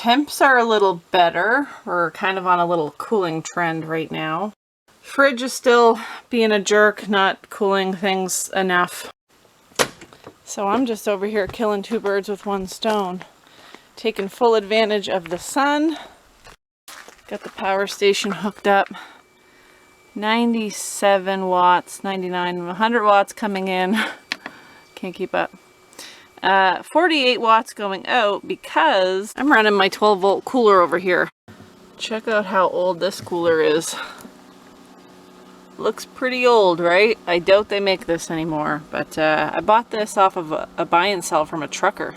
temps are a little better. We're kind of on a little cooling trend right now. Fridge is still being a jerk, not cooling things enough. So I'm just over here killing two birds with one stone. Taking full advantage of the sun. Got the power station hooked up. 97 watts, 99, 100 watts coming in. Can't keep up. 48 watts going out because I'm running my 12 volt cooler over here. Check out how old this cooler is. Looks pretty old, right? I doubt they make this anymore, but I bought this off of a buy and sell from a trucker.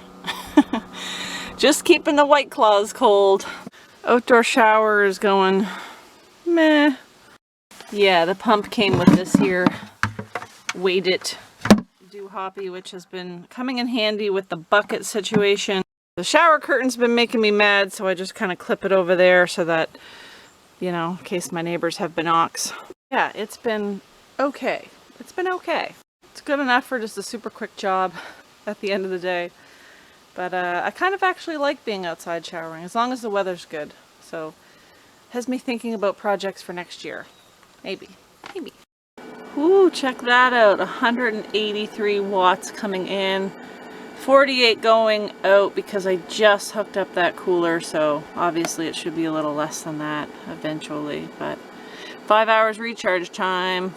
Just keeping the White Claws cold. Outdoor shower is going meh. Yeah, the pump came with this here weighted hoppy, which has been coming in handy with the bucket situation. The shower curtain's been making me mad, so I just kind of clip it over there so that, you know, in case my neighbors have binocs. Yeah, it's been okay. It's been okay. It's good enough for just a super quick job at the end of the day. But I kind of actually like being outside showering, as long as the weather's good. So, has me thinking about projects for next year. Maybe. Maybe. Ooh, check that out. 183 watts coming in. 48 going out because I just hooked up that cooler, so obviously it should be a little less than that eventually, but 5 hours recharge time.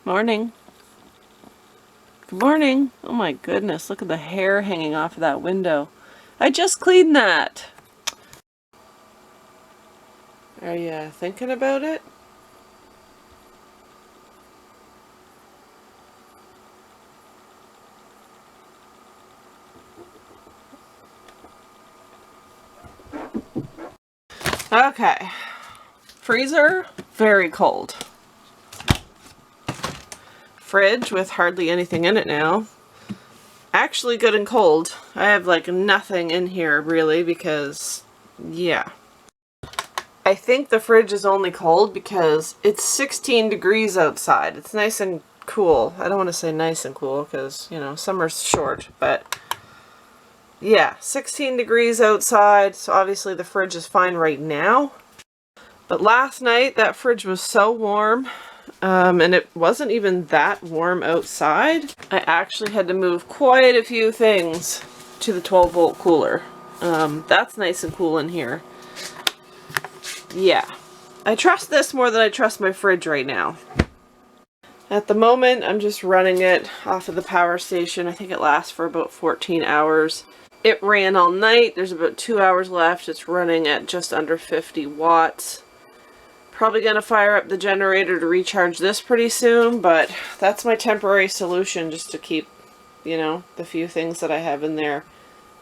Morning. Good morning. Oh my goodness, look at the hair hanging off of that window. I just cleaned that. Are you thinking about it? Okay. Freezer, very cold. Fridge with hardly anything in it now. Actually good and cold. I have like nothing in here really because, yeah. I think the fridge is only cold because it's 16 degrees outside. It's nice and cool. I don't want to say nice and cool because, you know, summer's short, but yeah, 16 degrees outside, so obviously the fridge is fine right now. But last night that fridge was so warm, and it wasn't even that warm outside. I actually had to move quite a few things to the 12 volt cooler. That's nice and cool in here. Yeah, I trust this more than I trust my fridge right now. At the moment, I'm just running it off of the power station. I think it lasts for about 14 hours. It ran all night. There's about 2 hours left. It's running at just under 50 watts. Probably gonna fire up the generator to recharge this pretty soon, but that's my temporary solution just to keep, you know, the few things that I have in there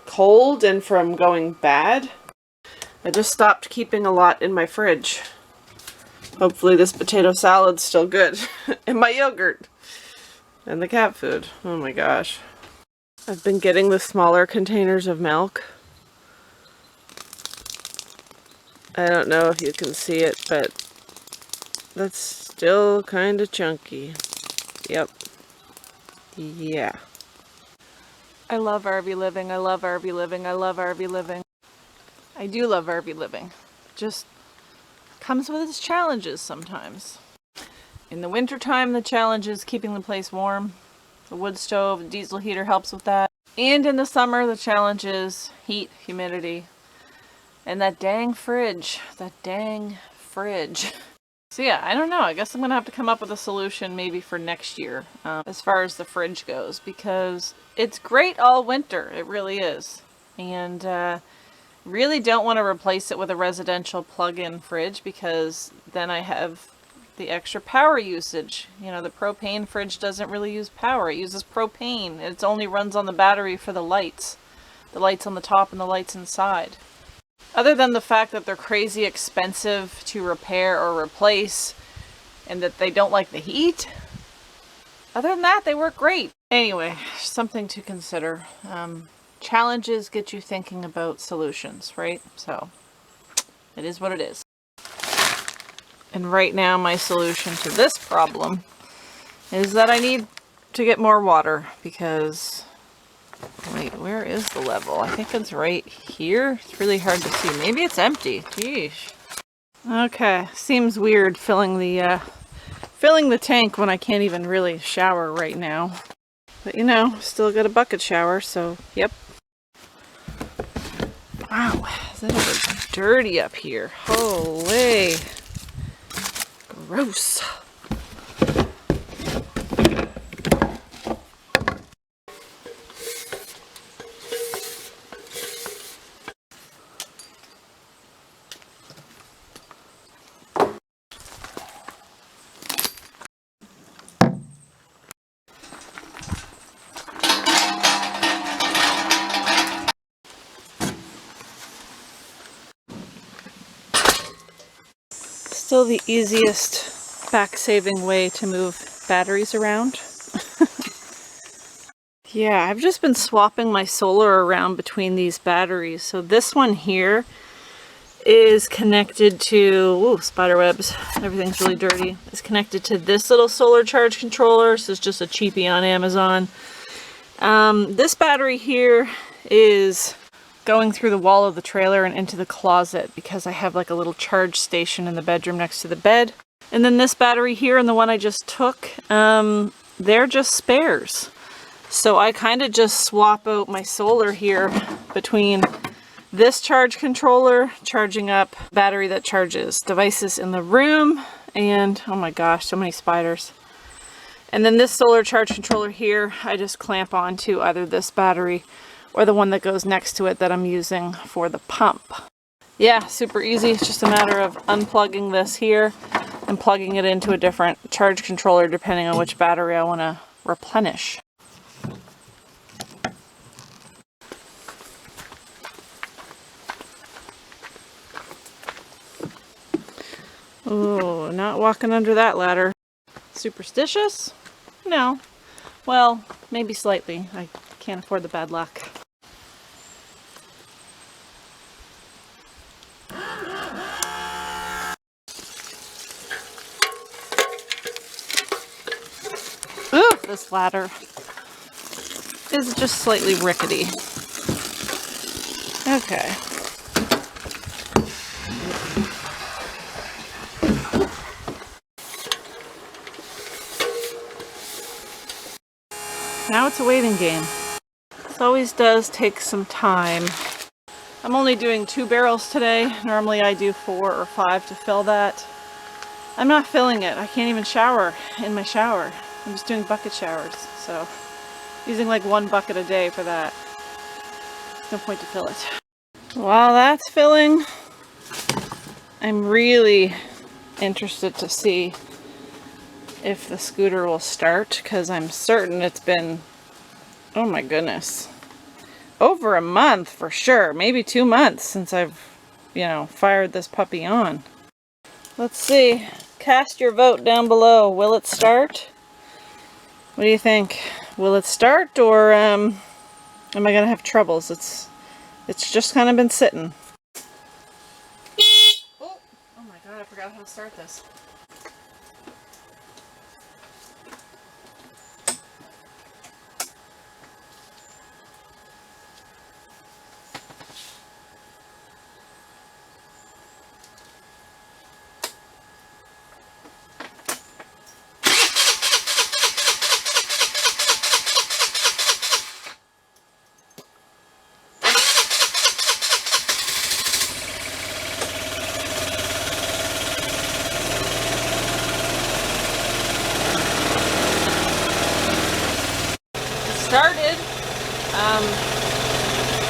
cold and from going bad. I just stopped keeping a lot in my fridge. Hopefully this potato salad's still good. And my yogurt. And the cat food. Oh my gosh. I've been getting the smaller containers of milk. I don't know if you can see it, but that's still kind of chunky. Yep. Yeah. I love RV living. I love RV living. I love RV living. I do love RV living. Just comes with its challenges sometimes. In the wintertime, the challenge is keeping the place warm. The wood stove, the diesel heater helps with that. And in the summer, the challenge is heat, humidity, and that dang fridge. That dang fridge. So yeah, I don't know. I guess I'm going to have to come up with a solution maybe for next year as far as the fridge goes, because it's great all winter. It really is. And really don't want to replace it with a residential plug-in fridge because then I have the extra power usage. You know, the propane fridge doesn't really use power. It uses propane. It only runs on the battery for the lights on the top and the lights inside. Other than the fact that they're crazy expensive to repair or replace and that they don't like the heat, other than that, they work great. Anyway, something to consider. Challenges get you thinking about solutions, right? So, it is what it is. And right now, my solution to this problem is that I need to get more water because, wait, where is the level? I think it's right here. It's really hard to see. Maybe it's empty. Geesh. Okay, seems weird filling the tank when I can't even really shower right now. But you know, still got a bucket shower, so yep. Wow, is that ever dirty up here? Holy. Gross. Still the easiest back-saving way to move batteries around. Yeah, I've just been swapping my solar around between these batteries. So this one here is connected to, ooh, spider webs, everything's really dirty. It's connected to this little solar charge controller. So it's just a cheapie on Amazon. This battery here is going through the wall of the trailer and into the closet because I have like a little charge station in the bedroom next to the bed. And then this battery here and the one I just took, they're just spares. So I kind of just swap out my solar here between this charge controller, charging up battery that charges devices in the room, and oh my gosh, so many spiders. And then this solar charge controller here, I just clamp onto either this battery or the one that goes next to it that I'm using for the pump. Yeah, super easy. It's just a matter of unplugging this here and plugging it into a different charge controller depending on which battery I want to replenish. Oh, not walking under that ladder. Superstitious? No. Well, maybe slightly. I can't afford the bad luck. Ooh, this ladder is just slightly rickety. Okay. Now it's a waiting game. This always does take some time. I'm only doing 2 barrels today. Normally I do 4 or 5 to fill that. I'm not filling it. I can't even shower in my shower. I'm just doing bucket showers. So using like 1 bucket a day for that. There's no point to fill it. While that's filling, I'm really interested to see if the scooter will start, because I'm certain it's been, oh my goodness, over a month for sure, maybe 2 months since I've, fired this puppy on. Let's see. Cast your vote down below. Will it start? What do you think? Will it start, or am I gonna have troubles? It's just kind of been sitting. Oh my god, I forgot how to start this. Started.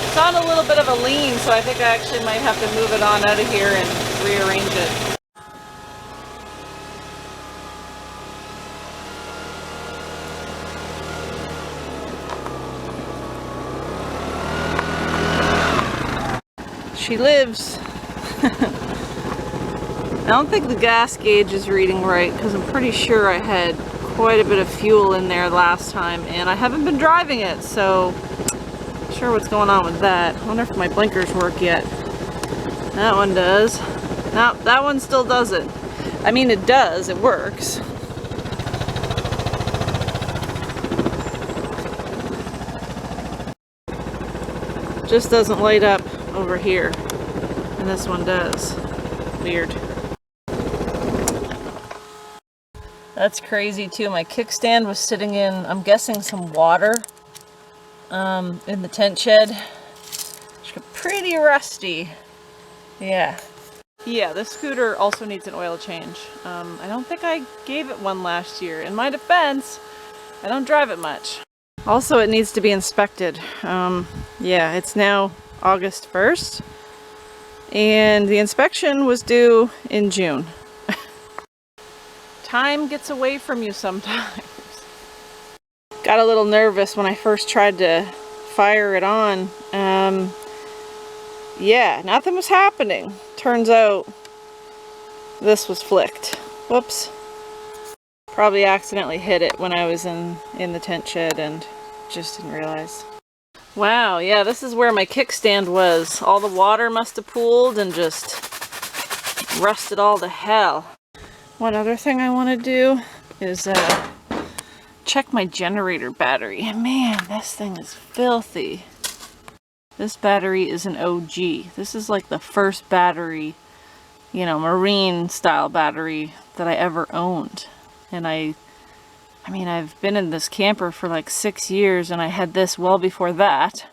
It's on a little bit of a lean, so I think I actually might have to move it on out of here and rearrange it. She lives. I don't think the gas gauge is reading right because I'm pretty sure I had quite a bit of fuel in there last time, and I haven't been driving it, so not sure what's going on with that. I wonder if my blinkers work yet. That one does. No, that one still doesn't. I mean, it does, it works. Just doesn't light up over here. And this one does. Weird. That's crazy too. My kickstand was sitting in, I'm guessing, some water in the tent shed. It's pretty rusty. Yeah. Yeah, this scooter also needs an oil change. I don't think I gave it one last year. In my defense, I don't drive it much. Also, it needs to be inspected. Yeah, it's now August 1st, and the inspection was due in June. Time gets away from you sometimes. Got a little nervous when I first tried to fire it on. Yeah, nothing was happening. Turns out this was flicked. Whoops. Probably accidentally hit it when I was in the tent shed and just didn't realize. Wow, yeah, this is where my kickstand was. All the water must have pooled and just rusted all to hell. One other thing I want to do is check my generator battery. And man, this thing is filthy. This battery is an OG. This is like the first battery, you know, marine style battery that I ever owned. And I mean, I've been in this camper for like 6 years, and I had this well before that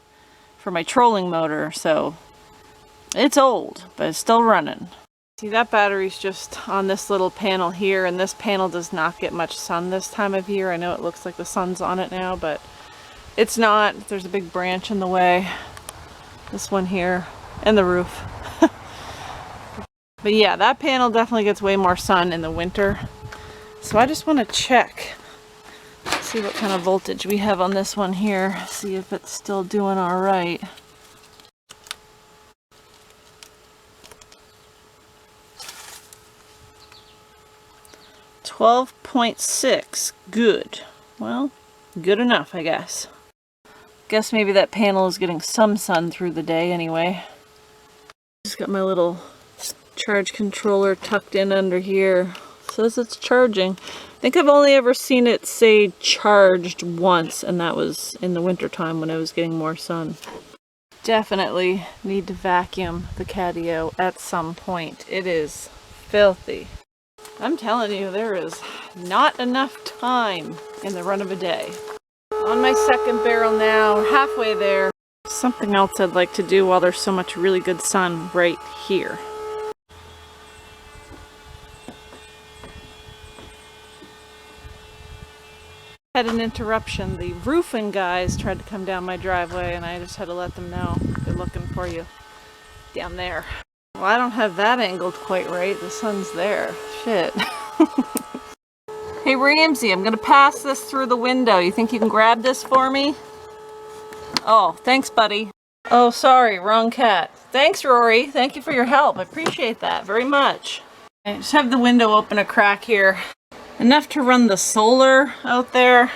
for my trolling motor, so it's old, but it's still running. See, that battery's just on this little panel here, and this panel does not get much sun this time of year. I know it looks like the sun's on it now, but it's not. There's a big branch in the way. This one here, and the roof. But yeah, that panel definitely gets way more sun in the winter. So I just want to check, see what kind of voltage we have on this one here, see if it's still doing all right. $12.6, good. Well, good enough, I guess. Guess maybe that panel is getting some sun through the day anyway. Just got my little charge controller tucked in under here. Says it's charging. I think I've only ever seen it say charged once, and that was in the winter time when I was getting more sun. Definitely need to vacuum the catio at some point. It is filthy. I'm telling you, there is not enough time in the run of a day. On my second barrel now, halfway there. Something else I'd like to do while there's so much really good sun right here. Had an interruption. The roofing guys tried to come down my driveway, and I just had to let them know they're looking for you down there. Well, I don't have that angled quite right. The sun's there. Shit. Hey Ramsey, I'm gonna pass this through the window. You think you can grab this for me? Oh, thanks, buddy. Oh, sorry, wrong cat. Thanks, Rory. Thank you for your help. I appreciate that very much. I just have the window open a crack here. Enough to run the solar out there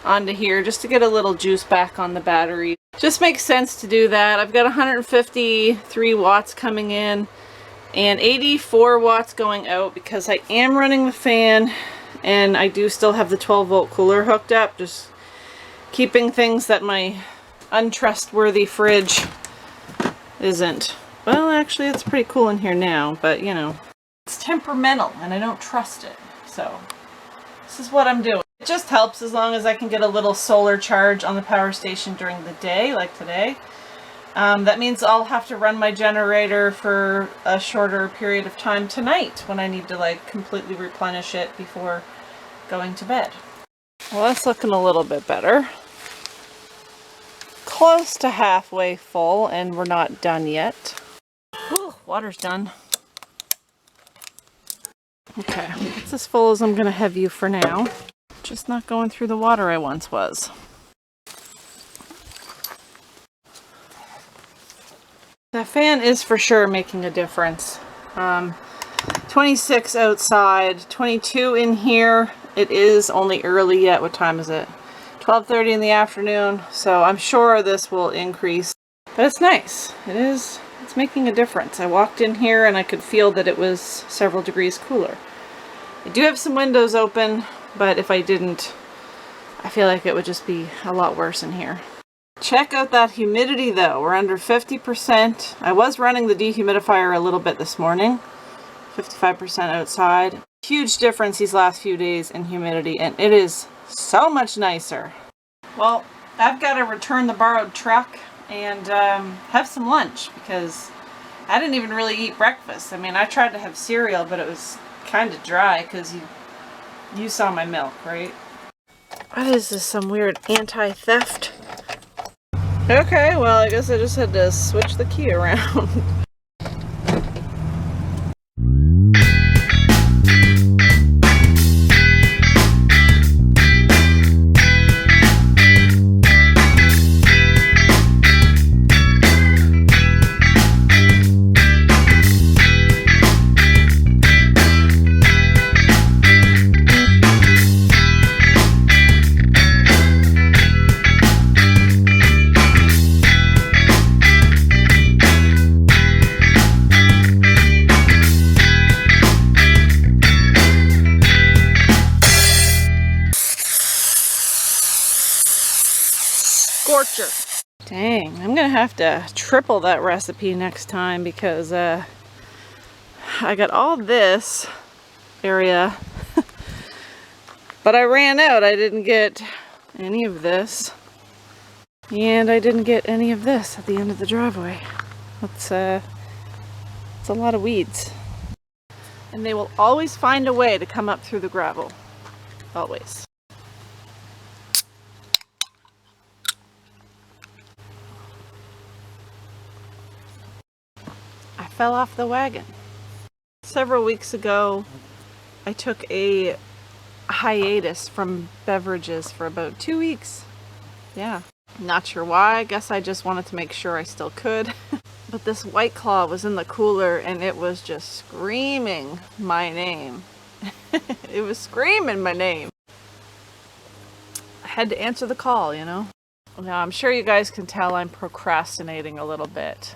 onto here just to get a little juice back on the battery. Just makes sense to do that. I've got 153 watts coming in and 84 watts going out because I am running the fan and I do still have the 12-volt cooler hooked up, just keeping things that my untrustworthy fridge isn't. Well, actually it's pretty cool in here now, but you know, it's temperamental and I don't trust it. So this is what I'm doing. It just helps as long as I can get a little solar charge on the power station during the day, like today. That means I'll have to run my generator for a shorter period of time tonight when I need to like completely replenish it before going to bed. Well, that's looking a little bit better. Close to halfway full, and we're not done yet. Ooh, water's done. Okay, it's as full as I'm going to have you for now. Just not going through the water I once was. The fan is for sure making a difference. 26 outside, 22 in here. It is only early yet. What time is it? 12:30 in the afternoon. So I'm sure this will increase. But it's nice. It is. It's making a difference. I walked in here and I could feel that it was several degrees cooler. I do have some windows open, but if I didn't, I feel like it would just be a lot worse in here. Check out that humidity though. We're under 50%. I was running the dehumidifier a little bit this morning. 55% outside. Huge difference these last few days in humidity, and it is so much nicer. Well, I've got to return the borrowed truck and have some lunch because I didn't even really eat breakfast. I mean, I tried to have cereal, but it was kind of dry because you saw my milk, right? What is this, some weird anti-theft? Okay, well, I guess I just had to switch the key around. Scorcher. Dang, I'm gonna have to triple that recipe next time because I got all this area, but I ran out. I didn't get any of this, and I didn't get any of this at the end of the driveway. It's a lot of weeds, and they will always find a way to come up through the gravel. Always. Fell off the wagon. Several weeks ago, I took a hiatus from beverages for about 2 weeks. Yeah, not sure why. I guess I just wanted to make sure I still could. But this White Claw was in the cooler and it was just screaming my name. It was screaming my name. I had to answer the call, you know. Now, I'm sure you guys can tell I'm procrastinating a little bit.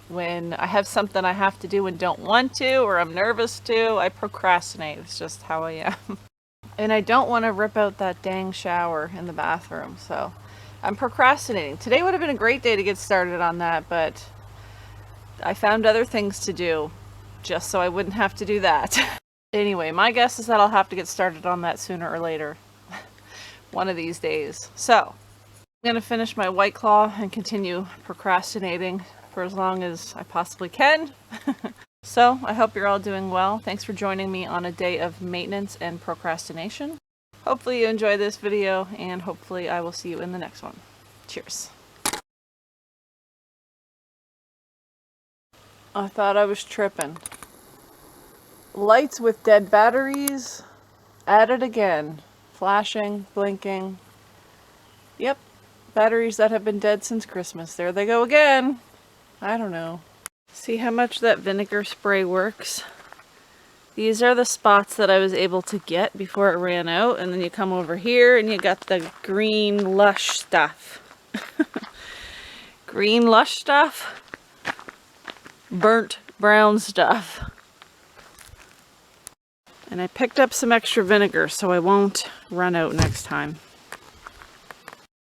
When I have something I have to do and don't want to, or I'm nervous to, I procrastinate. It's just how I am. And I don't want to rip out that dang shower in the bathroom, so I'm procrastinating. Today would have been a great day to get started on that, but I found other things to do just so I wouldn't have to do that. Anyway, my guess is that I'll have to get started on that sooner or later. One of these days. So, I'm going to finish my White Claw and continue procrastinating for as long as I possibly can. So I hope you're all doing well. Thanks for joining me on a day of maintenance and procrastination. Hopefully you enjoyed this video, and hopefully I will see you in the next one. Cheers. I thought I was tripping. Lights with dead batteries. At it again. Flashing, blinking. Yep. Batteries that have been dead since Christmas. There they go again. I don't know. See how much that vinegar spray works? These are the spots that I was able to get before it ran out, and then you come over here and you got the green lush stuff. Green lush stuff? Burnt brown stuff. And I picked up some extra vinegar so I won't run out next time.